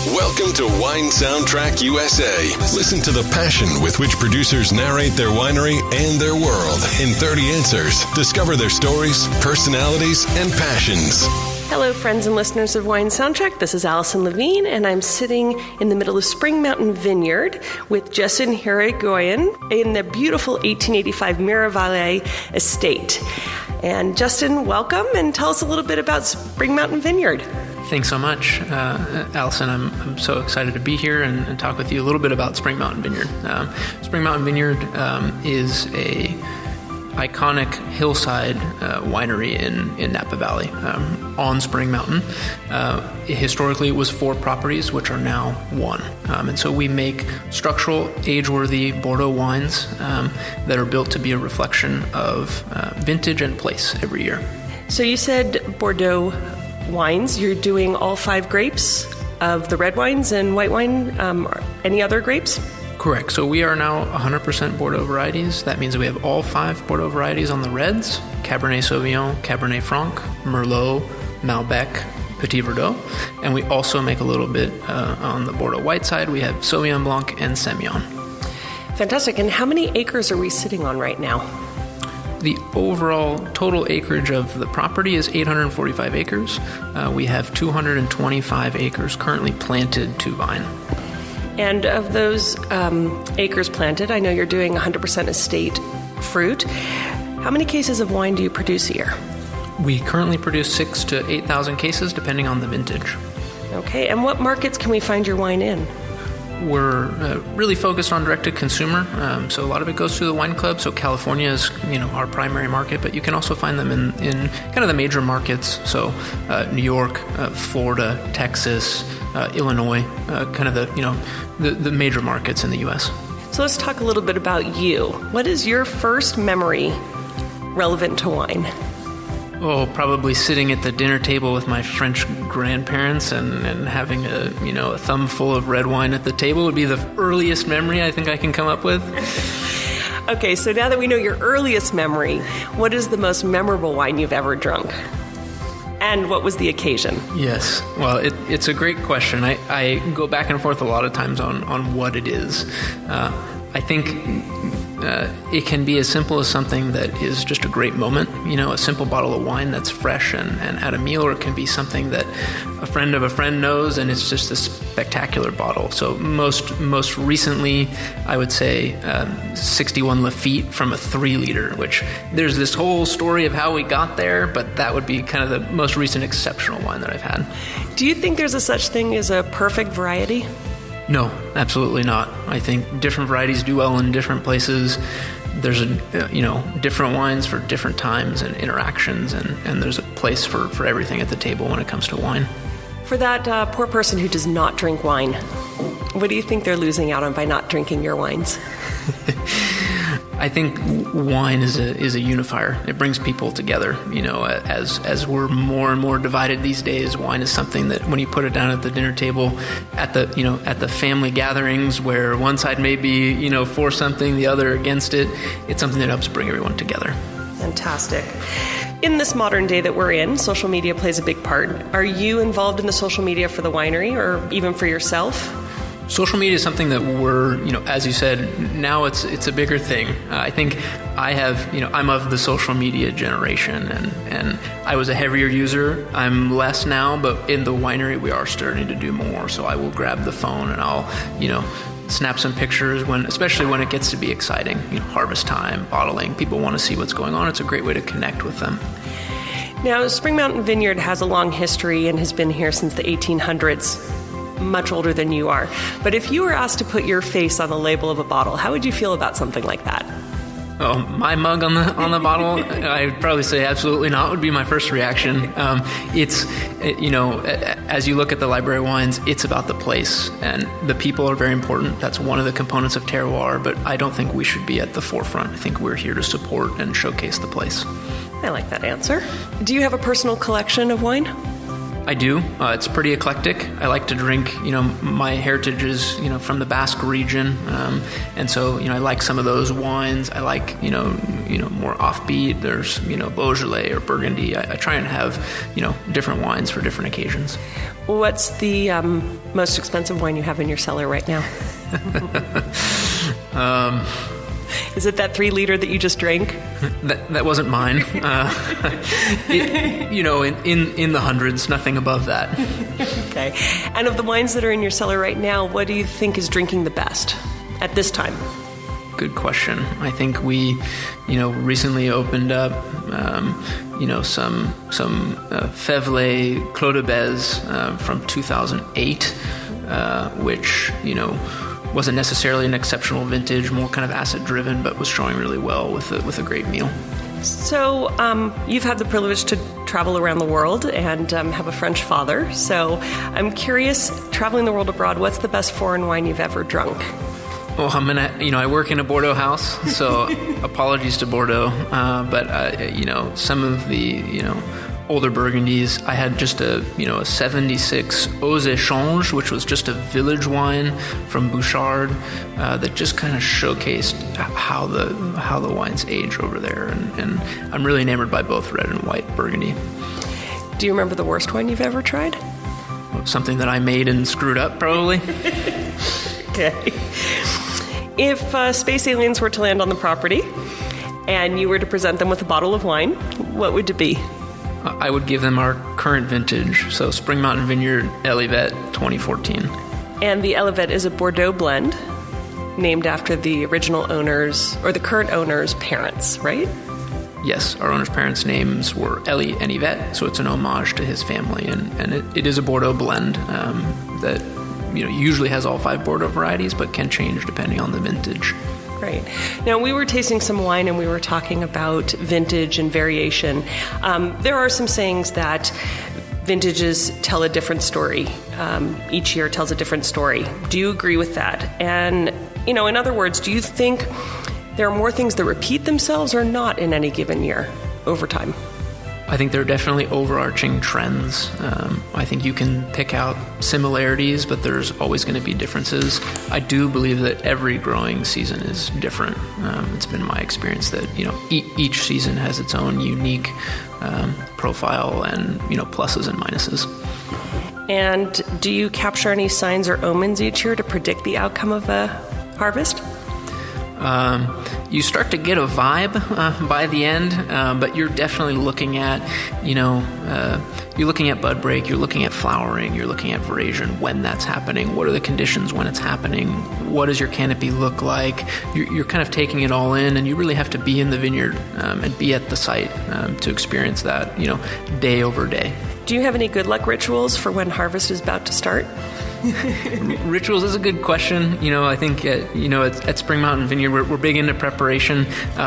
Welcome to Wine Soundtrack USA. Listen to the passion with which producers narrate their winery and their world in 30 answers. Discover their stories, personalities, and passions. Hello, friends and listeners of Wine Soundtrack. This is Allison Levine, and I'm sitting in the middle of Spring Mountain Vineyard with Justin Hirigoyen in the beautiful 1885 Miravalle estate. And Justin, welcome, and tell us a little bit about Spring Mountain Vineyard. Thanks so much, Allison. I'm so excited to be here and talk with you a little bit about Spring Mountain Vineyard. Spring Mountain Vineyard is a iconic hillside winery in Napa Valley on Spring Mountain. Historically, it was 4 properties, which are now 1. And so we make structural, age-worthy Bordeaux wines that are built to be a reflection of vintage and place every year. So you said Bordeaux wines. You're doing all 5 grapes of the red wines and white wine, or any other grapes? Correct. So we are now 100% Bordeaux varieties. That means we have all 5 Bordeaux varieties on the reds: Cabernet Sauvignon, Cabernet Franc, Merlot, Malbec, Petit Verdot. And we also make a little bit on the Bordeaux white side. We have Sauvignon Blanc and Semillon. Fantastic. And how many acres are we sitting on right now? The overall total acreage of the property is 845 acres. We have 225 acres currently planted to vine. And of those acres planted, I know you're doing 100% estate fruit. How many cases of wine do you produce a year? We currently produce 6,000 to 8,000 cases, depending on the vintage. Okay, and what markets can we find your wine in? We're really focused on direct-to-consumer, so a lot of it goes through the wine club. So California is, our primary market, but you can also find them in kind of the major markets. So New York, Florida, Texas, Illinois, kind of the major markets in the U.S. So let's talk a little bit about you. What is your first memory relevant to wine? Oh, probably sitting at the dinner table with my French grandparents and having a thumb full of red wine at the table would be the earliest memory I think I can come up with. Okay, so now that we know your earliest memory, what is the most memorable wine you've ever drunk? And what was the occasion? Yes, well, it's a great question. I go back and forth a lot of times on what it is. I think it can be as simple as something that is just a great moment, a simple bottle of wine that's fresh and at a meal, or it can be something that a friend of a friend knows and it's just a spectacular bottle. So most recently, I would say 61 Lafite from a 3-liter, which there's this whole story of how we got there, but that would be kind of the most recent exceptional wine that I've had. Do you think there's a such thing as a perfect variety? No, absolutely not. I think different varieties do well in different places. There's different wines for different times and interactions, and there's a place for everything at the table when it comes to wine. For that poor person who does not drink wine, what do you think they're losing out on by not drinking your wines? I think wine is a unifier. It brings people together. As we're more and more divided these days, wine is something that when you put it down at the dinner table, at the family gatherings where one side may be for something, the other against it, it's something that helps bring everyone together. Fantastic. In this modern day that we're in, social media plays a big part. Are you involved in the social media for the winery or even for yourself? Social media is something that we're, as you said, now it's a bigger thing. I think I'm of the social media generation, and I was a heavier user. I'm less now, but in the winery we are starting to do more. So I will grab the phone and I'll, snap some pictures especially when it gets to be exciting. Harvest time, bottling. People want to see what's going on. It's a great way to connect with them. Now, Spring Mountain Vineyard has a long history and has been here since the 1800s. Much older than you are. But if you were asked to put your face on the label of a bottle, how would you feel about something like that? Oh, my mug on the bottle? I'd probably say absolutely not would be my first reaction. As you look at the library wines, it's about the place, and the people are very important. That's one of the components of terroir, but I don't think we should be at the forefront. I think we're here to support and showcase the place. I like that answer. Do you have a personal collection of wine? I do. It's pretty eclectic. I like to drink, my heritage is, from the Basque region. And so, I like some of those wines. I like, more offbeat. There's, Beaujolais or Burgundy. I try and have, different wines for different occasions. what's the most expensive wine you have in your cellar right now? Is it that 3-liter that you just drank? That wasn't mine. In the hundreds, nothing above that. Okay. And of the wines that are in your cellar right now, what do you think is drinking the best at this time? Good question. I think we, recently opened up, some Fevle Clos de Bez from 2008, which, wasn't necessarily an exceptional vintage, more kind of acid-driven, but was showing really well with a great meal. So you've had the privilege to travel around the world and have a French father. So I'm curious, traveling the world abroad, what's the best foreign wine you've ever drunk? Well, I work in a Bordeaux house, so apologies to Bordeaux. But some of the, older Burgundies, I had just a 76 Aux Échanges, which was just a village wine from Bouchard that just kind of showcased how the wines age over there. And I'm really enamored by both red and white Burgundy. Do you remember the worst wine you've ever tried? Something that I made and screwed up, probably. Okay. If space aliens were to land on the property and you were to present them with a bottle of wine, what would it be? I would give them our current vintage, so Spring Mountain Vineyard Elivet 2014. And the Elivet is a Bordeaux blend named after the original owners, or the current owner's parents, right? Yes, our owner's parents' names were Elie and Yvette, so it's an homage to his family, and it is a Bordeaux blend that usually has all 5 Bordeaux varieties, but can change depending on the vintage. Right. Now, we were tasting some wine and we were talking about vintage and variation. There are some sayings that vintages tell a different story. Each year tells a different story. Do you agree with that? And, in other words, do you think there are more things that repeat themselves or not in any given year over time? I think there are definitely overarching trends. I think you can pick out similarities, but there's always going to be differences. I do believe that every growing season is different. It's been my experience that each season has its own unique profile and pluses and minuses. And do you capture any signs or omens each year to predict the outcome of a harvest? You start to get a vibe by the end, but you're definitely looking at, you're looking at bud break, you're looking at flowering, you're looking at veraison, when that's happening, what are the conditions when it's happening, what does your canopy look like. You're kind of taking it all in, and you really have to be in the vineyard and be at the site to experience that, day over day. Do you have any good luck rituals for when harvest is about to start? Rituals is a good question. I think at Spring Mountain Vineyard we're big into preparation.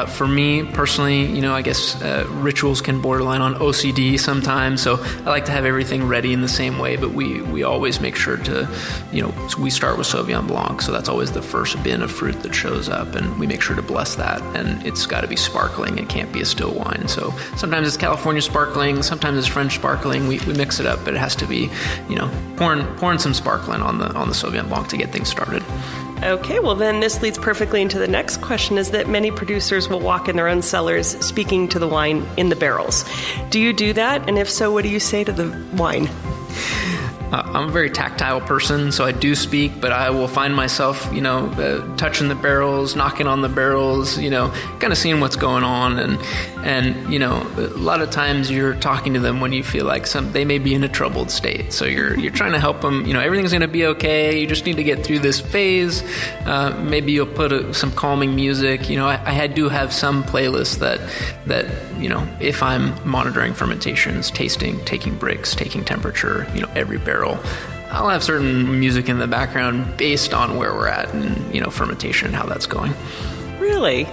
For me personally, I guess rituals can borderline on OCD sometimes. So I like to have everything ready in the same way. But we always make sure to, we start with Sauvignon Blanc. So that's always the first bin of fruit that shows up, and we make sure to bless that. And it's got to be sparkling. It can't be a still wine. So sometimes it's California sparkling, sometimes it's French sparkling. We mix it up, but it has to be, pouring some sparkling on the Sauvignon Blanc to get things started. Okay, well then this leads perfectly into the next question, is that many producers will walk in their own cellars speaking to the wine in the barrels. Do you do that? And if so, what do you say to the wine? I'm a very tactile person, so I do speak, but I will find myself, touching the barrels, knocking on the barrels, kind of seeing what's going on. And a lot of times you're talking to them when you feel like they may be in a troubled state. So you're trying to help them, everything's going to be okay. You just need to get through this phase. Maybe you'll put some calming music. I do have some playlists that if I'm monitoring fermentations, tasting, taking bricks, taking temperature, every barrel, I'll have certain music in the background based on where we're at and, fermentation and how that's going. Really?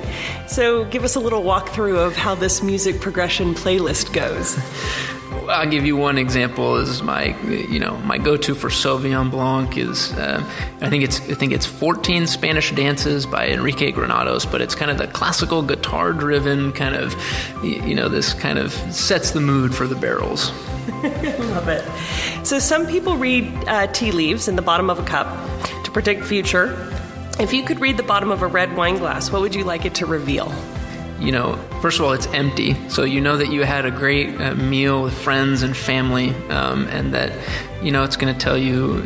So give us a little walkthrough of how this music progression playlist goes. I'll give you one example. Is my go-to for Sauvignon Blanc is I think it's 14 Spanish Dances by Enrique Granados, but it's kind of the classical guitar-driven kind of, this kind of sets the mood for the barrels. Love it. So some people read tea leaves in the bottom of a cup to predict future. If you could read the bottom of a red wine glass, what would you like it to reveal? first of all, it's empty. So you know that you had a great meal with friends and family, and that, it's going to tell you,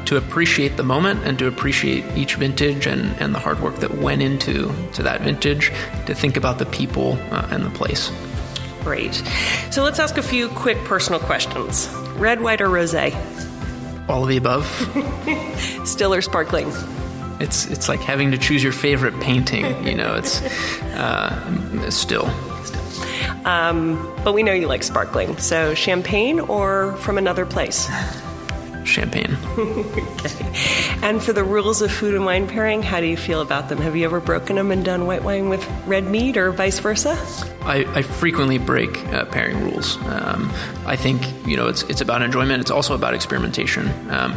to appreciate the moment and to appreciate each vintage and the hard work that went into that vintage, to think about the people and the place. Great. So let's ask a few quick personal questions. Red, white, or rosé? All of the above. Still or sparkling? It's like having to choose your favorite painting. It's still. But we know you like sparkling. So champagne or from another place? Champagne. Okay. And for the rules of food and wine pairing, how do you feel about them? Have you ever broken them and done white wine with red meat or vice versa? I frequently break pairing rules. I think, it's about enjoyment. It's also about experimentation.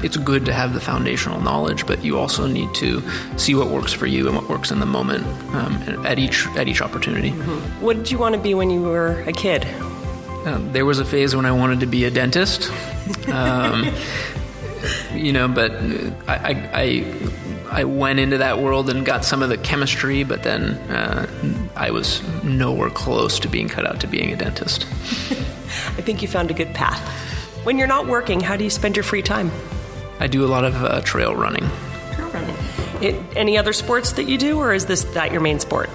It's good to have the foundational knowledge, but you also need to see what works for you and what works in the moment at each opportunity. Mm-hmm. What did you want to be when you were a kid? There was a phase when I wanted to be a dentist. But I went into that world and got some of the chemistry, but then I was nowhere close to being cut out to being a dentist. I think you found a good path. When you're not working, how do you spend your free time? I do a lot of trail running. Trail running. Any other sports that you do, or is that your main sport?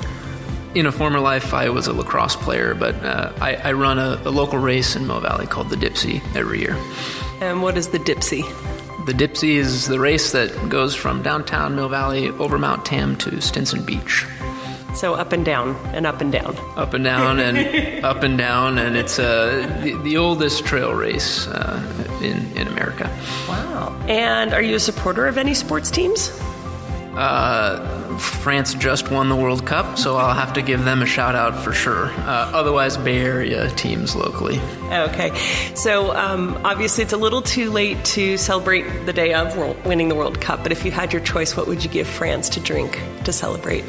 In a former life, I was a lacrosse player, but I run a local race in Miravalle called the Dipsy every year. And what is the Dipsy? The Dipsy is the race that goes from downtown Mill Valley over Mount Tam to Stinson Beach. So up and down and up and down. Up and down and up and down, and it's the oldest trail race in America. Wow. And are you a supporter of any sports teams? France just won the World Cup, so I'll have to give them a shout out for sure. Otherwise, Bay Area teams locally. Okay. So obviously it's a little too late to celebrate the day of winning the World Cup, but if you had your choice, what would you give France to drink to celebrate?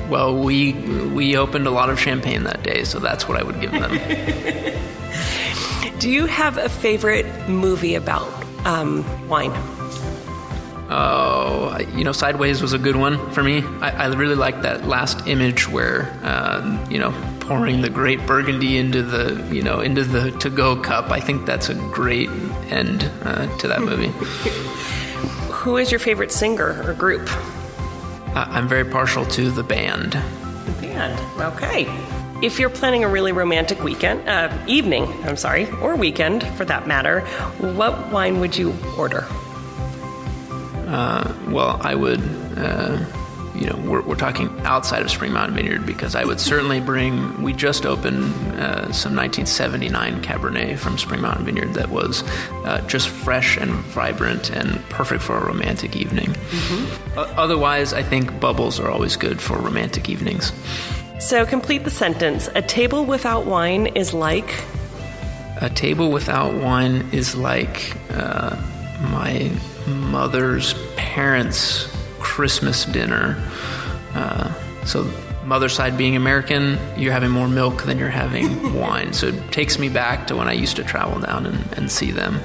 Well, we opened a lot of champagne that day, so that's what I would give them. Do you have a favorite movie about wine? Oh, Sideways was a good one for me. I really liked that last image where, pouring the great Burgundy into the to-go cup. I think that's a great end to that movie. Who is your favorite singer or group? I'm very partial to the band. The band, okay. If you're planning a really romantic evening, or weekend for that matter, what wine would you order? Well, I would, we're talking outside of Spring Mountain Vineyard, because I would certainly we just opened some 1979 Cabernet from Spring Mountain Vineyard that was just fresh and vibrant and perfect for a romantic evening. Mm-hmm. Otherwise, I think bubbles are always good for romantic evenings. So complete the sentence. A table without wine is like? A table without wine is like my mother's parents' Christmas dinner. So mother's side being American, you're having more milk than you're having wine. So it takes me back to when I used to travel down and see them.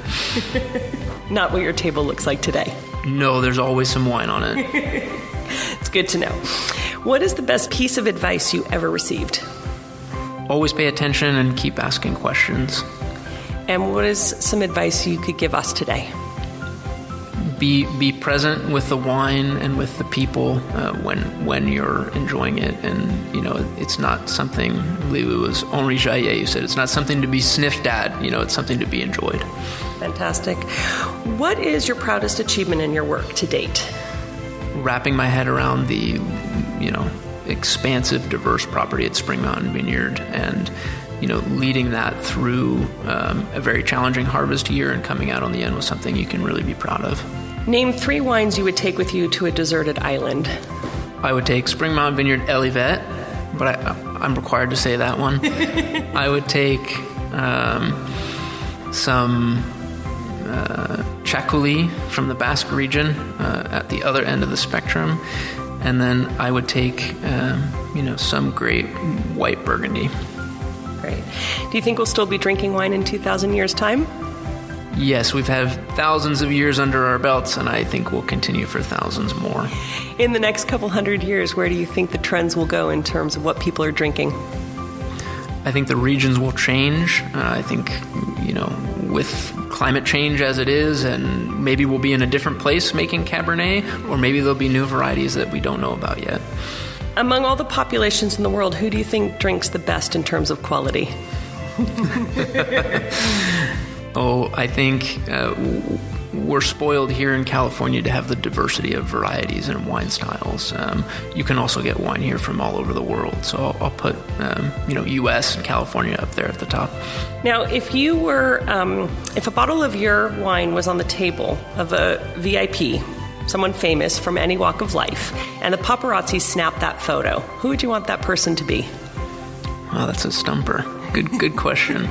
Not what your table looks like today. No, there's always some wine on it. It's good to know. What is the best piece of advice you ever received? Always pay attention and keep asking questions. And what is some advice you could give us today? Be present with the wine and with the people when you're enjoying it, and it's not something. I believe it was Henri Jaillet who said it's not something to be sniffed at. It's something to be enjoyed. Fantastic. What is your proudest achievement in your work to date? Wrapping my head around the expansive, diverse property at Spring Mountain Vineyard, and leading that through a very challenging harvest year and coming out on the end with something you can really be proud of. Name 3 wines you would take with you to a deserted island. I would take Spring Mountain Vineyard Elivet, but I'm required to say that one. I would take some Chacouly from the Basque region at the other end of the spectrum. And then I would take, some great white Burgundy. Great. Do you think we'll still be drinking wine in 2,000 years' time? Yes, we've had thousands of years under our belts, and I think we'll continue for thousands more. In the next couple hundred years, where do you think the trends will go in terms of what people are drinking? I think the regions will change. I think, with climate change as it is, and maybe we'll be in a different place making Cabernet, or maybe there'll be new varieties that we don't know about yet. Among all the populations in the world, who do you think drinks the best in terms of quality? I think we're spoiled here in California to have the diversity of varieties and wine styles. You can also get wine here from all over the world. So I'll put, U.S. and California up there at the top. Now, if you were, if a bottle of your wine was on the table of a VIP, someone famous from any walk of life, and the paparazzi snapped that photo, who would you want that person to be? Oh, that's a stumper. Good question.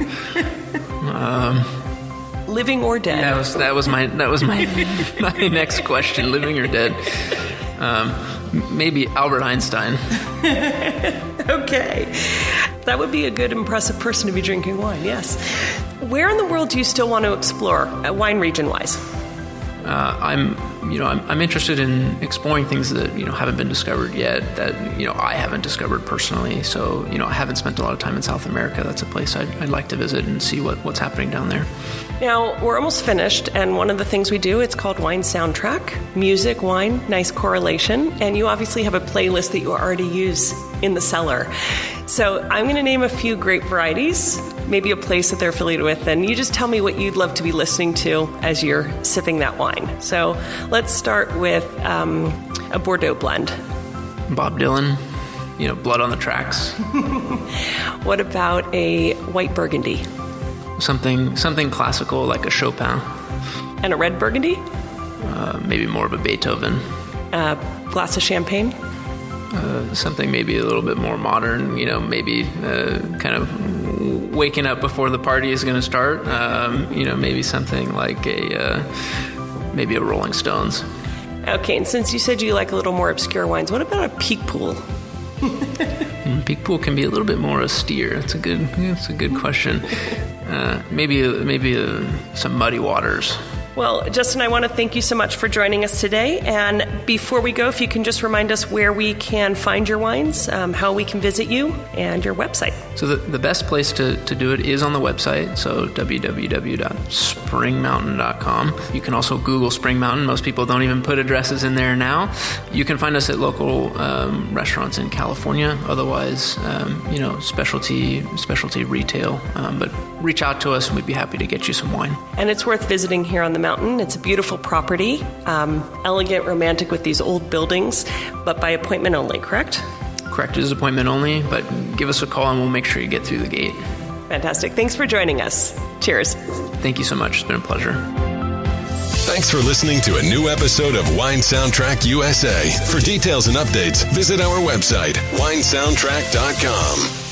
Living or dead? That was my my next question. Living or dead? Maybe Albert Einstein. Okay, that would be a good, impressive person to be drinking wine. Yes. Where in the world do you still want to explore, wine region-wise? I'm interested in exploring things that haven't been discovered yet, that I haven't discovered personally. So I haven't spent a lot of time in South America. That's a place I'd like to visit and see what's happening down there. Now, we're almost finished, and one of the things we do, it's called Wine Soundtrack. Music, wine, nice correlation, and you obviously have a playlist that you already use in the cellar. So I'm going to name a few grape varieties, maybe a place that they're affiliated with, and you just tell me what you'd love to be listening to as you're sipping that wine. So let's start with a Bordeaux blend. Bob Dylan, Blood on the Tracks. What about a white Burgundy? Something classical like a Chopin. And a red Burgundy? Maybe more of a Beethoven. Glass of champagne? Something maybe a little bit more modern, maybe kind of waking up before the party is going to start. Maybe something like maybe a Rolling Stones. Okay, and since you said you like a little more obscure wines, what about a Peak Pool? Peak Pool can be a little bit more austere. It's a good question. Maybe some Muddy Waters. Well, Justin, I want to thank you so much for joining us today. And before we go, if you can just remind us where we can find your wines, how we can visit you, and your website. So the best place to do it is on the website, so www.springmountain.com. You can also Google Spring Mountain. Most people don't even put addresses in there now. You can find us at local restaurants in California. Otherwise, specialty retail. But reach out to us, and we'd be happy to get you some wine. And it's worth visiting here on the mountain. It's a beautiful property, elegant, romantic with these old buildings, but by appointment only, correct? Correct, it is appointment only, but give us a call and we'll make sure you get through the gate. Fantastic. Thanks for joining us. Cheers. Thank you so much. It's been a pleasure. Thanks for listening to a new episode of Wine Soundtrack USA. For details and updates, visit our website, winesoundtrack.com.